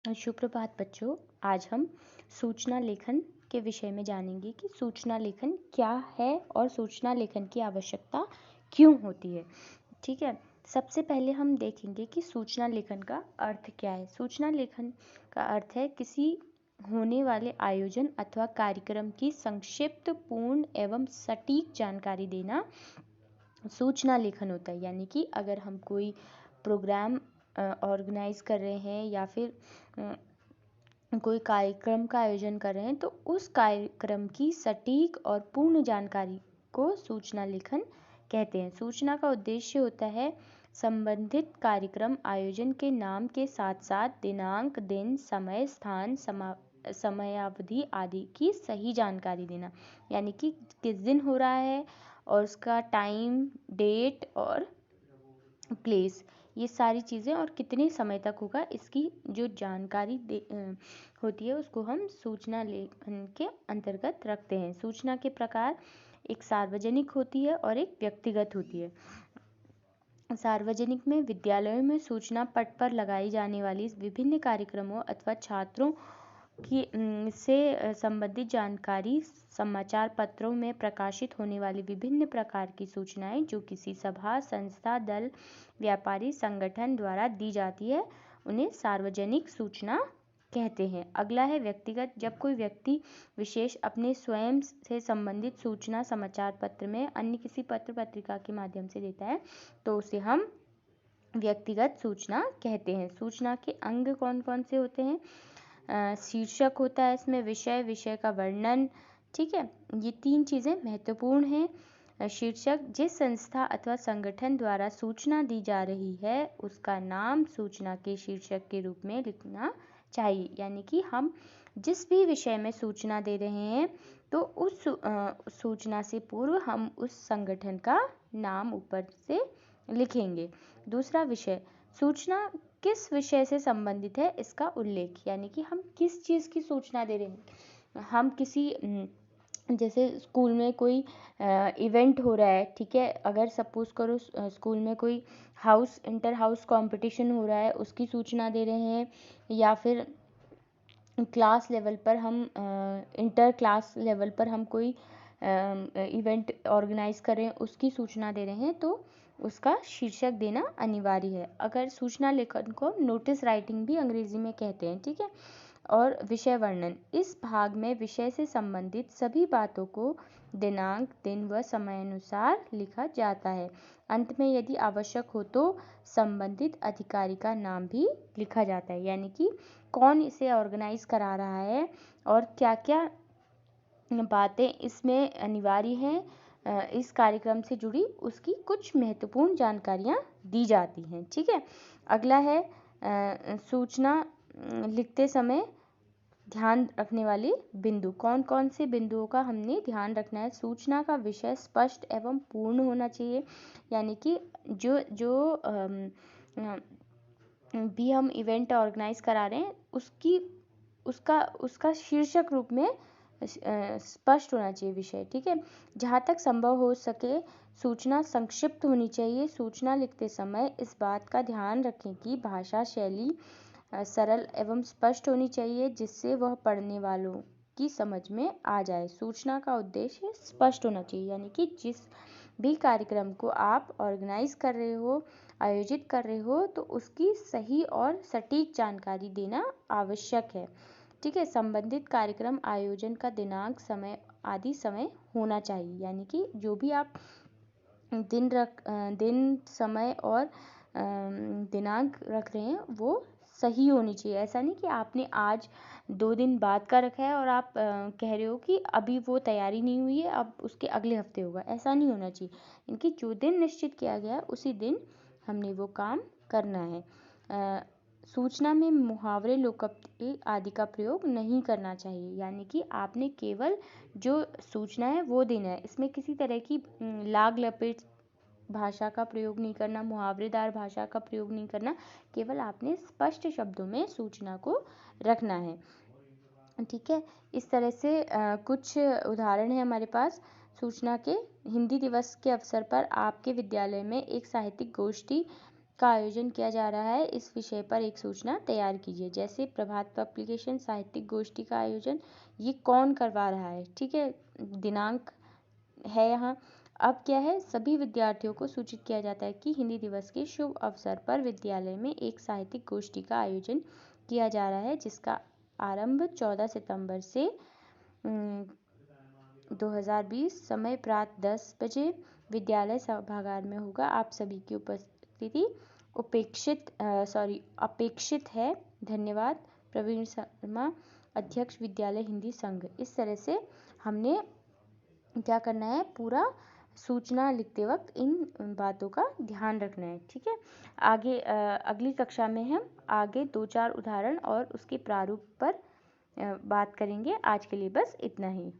सुप्रभात बच्चों। आज हम सूचना लेखन के विषय में जानेंगे कि सूचना लेखन क्या है और सूचना लेखन की आवश्यकता क्यों होती है। ठीक है, सबसे पहले हम देखेंगे कि सूचना लेखन का अर्थ क्या है। सूचना लेखन का अर्थ है किसी होने वाले आयोजन अथवा कार्यक्रम की संक्षिप्त, पूर्ण एवं सटीक जानकारी देना सूचना लेखन होता है। यानी कि अगर हम कोई प्रोग्राम ऑर्गेनाइज कर रहे हैं या फिर कोई कार्यक्रम का आयोजन कर रहे हैं तो उस कार्यक्रम की सटीक और पूर्ण जानकारी को सूचना लेखन कहते हैं। सूचना का उद्देश्य होता है संबंधित कार्यक्रम आयोजन के नाम के साथ साथ दिनांक, दिन, समय, स्थान, समयावधि आदि की सही जानकारी देना। यानी कि किस दिन हो रहा है और उसका टाइम, डेट और प्लेस, ये सारी चीज़ें, और कितने समय तक होगा, इसकी जो जानकारी होती है उसको हम सूचना लेखन के अंतर्गत रखते हैं। सूचना के प्रकार एक सार्वजनिक होती है और एक व्यक्तिगत होती है। सार्वजनिक में विद्यालयों में सूचना पट पर लगाई जाने वाली विभिन्न कार्यक्रमों अथवा छात्रों की से संबंधित जानकारी, समाचार पत्रों में प्रकाशित होने वाली विभिन्न प्रकार की सूचनाएं जो किसी सभा, संस्था, दल, व्यापारी संगठन द्वारा दी जाती है, उन्हें सार्वजनिक सूचना कहते हैं। अगला है व्यक्तिगत। जब कोई व्यक्ति विशेष अपने स्वयं से संबंधित सूचना समाचार पत्र में अन्य किसी पत्र पत्रिका के माध्यम से देता है तो उसे हम व्यक्तिगत सूचना कहते हैं। सूचना के अंग कौन कौन से होते हैं? शीर्षक होता है इसमें, विषय का वर्णन। ठीक है, ये तीन चीज़ें महत्वपूर्ण हैं। शीर्षक, जिस संस्था अथवा संगठन द्वारा सूचना दी जा रही है उसका नाम सूचना के शीर्षक के रूप में लिखना चाहिए। यानी कि हम जिस भी विषय में सूचना दे रहे हैं तो उस सूचना से पूर्व हम उस संगठन का नाम ऊपर से लिखेंगे। दूसरा विषय, सूचना किस विषय से संबंधित है इसका उल्लेख। यानी कि हम किस चीज़ की सूचना दे रहे हैं। हम किसी जैसे स्कूल में कोई इवेंट हो रहा है, ठीक है, अगर सपोज करो स्कूल में कोई इंटर हाउस कंपटीशन हो रहा है, उसकी सूचना दे रहे हैं, या फिर क्लास लेवल पर हम इंटर क्लास लेवल पर हम कोई इवेंट ऑर्गेनाइज कर रहे हैं, उसकी सूचना दे रहे हैं, तो उसका शीर्षक देना अनिवार्य है। अगर सूचना लेखन को नोटिस राइटिंग भी अंग्रेजी में कहते हैं। ठीक है, और विषय वर्णन, इस भाग में विषय से संबंधित सभी बातों को दिनांक, दिन व समय अनुसार लिखा जाता है। अंत में यदि आवश्यक हो तो संबंधित अधिकारी का नाम भी लिखा जाता है। यानी कि कौन इसे ऑर्गेनाइज करा रहा है और क्या क्या बातें इसमें अनिवार्य हैं इस कार्यक्रम से जुड़ी, उसकी कुछ महत्वपूर्ण जानकारियाँ दी जाती हैं। ठीक है, अगला है सूचना लिखते समय ध्यान रखने वाले बिंदु। कौन कौन से बिंदुओं का हमने ध्यान रखना है? सूचना का विषय स्पष्ट एवं पूर्ण होना चाहिए। यानी कि जो जो भी हम इवेंट ऑर्गेनाइज करा रहे हैं उसका शीर्षक रूप में स्पष्ट होना चाहिए विषय। ठीक है, जहाँ तक संभव हो सके सूचना संक्षिप्त होनी चाहिए। सूचना लिखते समय इस बात का ध्यान रखें कि भाषा शैली सरल एवं स्पष्ट होनी चाहिए जिससे वह पढ़ने वालों की समझ में आ जाए। सूचना का उद्देश्य स्पष्ट होना चाहिए। यानी कि जिस भी कार्यक्रम को आप ऑर्गेनाइज कर रहे हो, आयोजित कर रहे हो, तो उसकी सही और सटीक जानकारी देना आवश्यक है। ठीक है, संबंधित कार्यक्रम आयोजन का दिनांक, समय आदि समय होना चाहिए। यानी कि जो भी आप दिन, समय और दिनांक रख रहे हैं वो सही होनी चाहिए। ऐसा नहीं कि आपने आज 2 दिन बाद का रखा है और आप कह रहे हो कि अभी वो तैयारी नहीं हुई है, अब उसके अगले हफ्ते होगा। ऐसा नहीं होना चाहिए। इनकी जो दिन निश्चित किया गया है उसी दिन हमने वो काम करना है। सूचना में मुहावरे, लोकोक्ति आदि का प्रयोग नहीं करना चाहिए। यानी कि आपने केवल जो सूचना है वो देना है। इसमें किसी तरह की लाग लपेट भाषा का प्रयोग नहीं करना, मुहावरेदार भाषा का प्रयोग नहीं करना। केवल आपने स्पष्ट शब्दों में सूचना को रखना है। ठीक है, इस तरह से कुछ उदाहरण है हमारे पास सूचना के। हिंदी दिवस के अवसर पर आपके विद्यालय में एक साहित्यिक गोष्ठी का आयोजन किया जा रहा है, इस विषय पर एक सूचना तैयार कीजिए। जैसे प्रभात पब्लिकेशन साहित्यिक गोष्ठी का आयोजन, ये कौन करवा रहा है, ठीक है, दिनांक है यहाँ। अब क्या है, सभी विद्यार्थियों को सूचित किया जाता है कि हिंदी दिवस के शुभ अवसर पर विद्यालय में एक साहित्यिक गोष्ठी का आयोजन किया जा रहा है, जिसका आरंभ 14 सितंबर से 2020 समय प्रातः 10 बजे विद्यालय सभागार में होगा। आप सभी की उपस्थिति अपेक्षित है। धन्यवाद। प्रवीण शर्मा, अध्यक्ष विद्यालय हिंदी संघ। इस तरह से हमने क्या करना है, पूरा सूचना लिखते वक्त इन बातों का ध्यान रखना है, ठीक है। आगे अगली कक्षा में हम आगे 2-4 उदाहरण और उसके प्रारूप पर बात करेंगे। आज के लिए बस इतना ही।